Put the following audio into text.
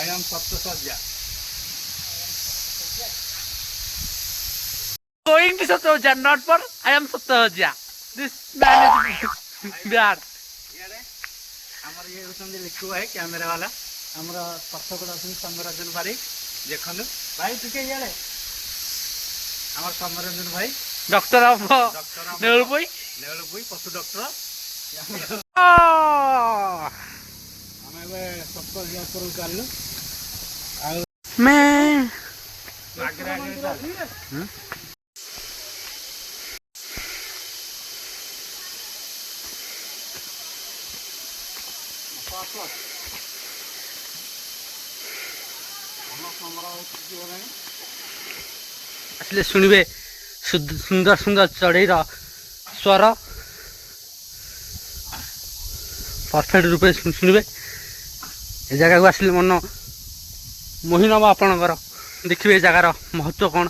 I am Saptasarja. Going to Saptasarja, not for I am Saptasarja. This man is bad. ଆମର ଇଏ ହେଉଛନ୍ତି ଲିକୁ ଭାଇ camera ବାଲା। ଆମର ପଛପଟେ ଅଛନ୍ତି ସୌମ୍ୟରଞ୍ଜନ ବାରିକ। ଦେଖନ୍ତୁ ଭାଇ ଟିକେ ଇଆଡ଼େ ଆମର ସୌମ୍ୟରଞ୍ଜନ ଭାଇ Doctor of Neulpui. ନେଉଳପୁଇ ପଶୁ ଡକ୍ଟର। ଆମେ ଏବେ ସପ୍ତଶଯ୍ୟା ଉପରକୁ ଚାଲିଲୁ। ଆଉ Man. ଆଗରେ ଆଗରେ ଚାଲ। আসলে শুনবে সুন্দর সুন্দর চড়েইর স্বর परफेक्ट रूप शुणवे ए जगह को आसिले मन मोहि नब आपणकर देखिए ए जगार महत्व कौन।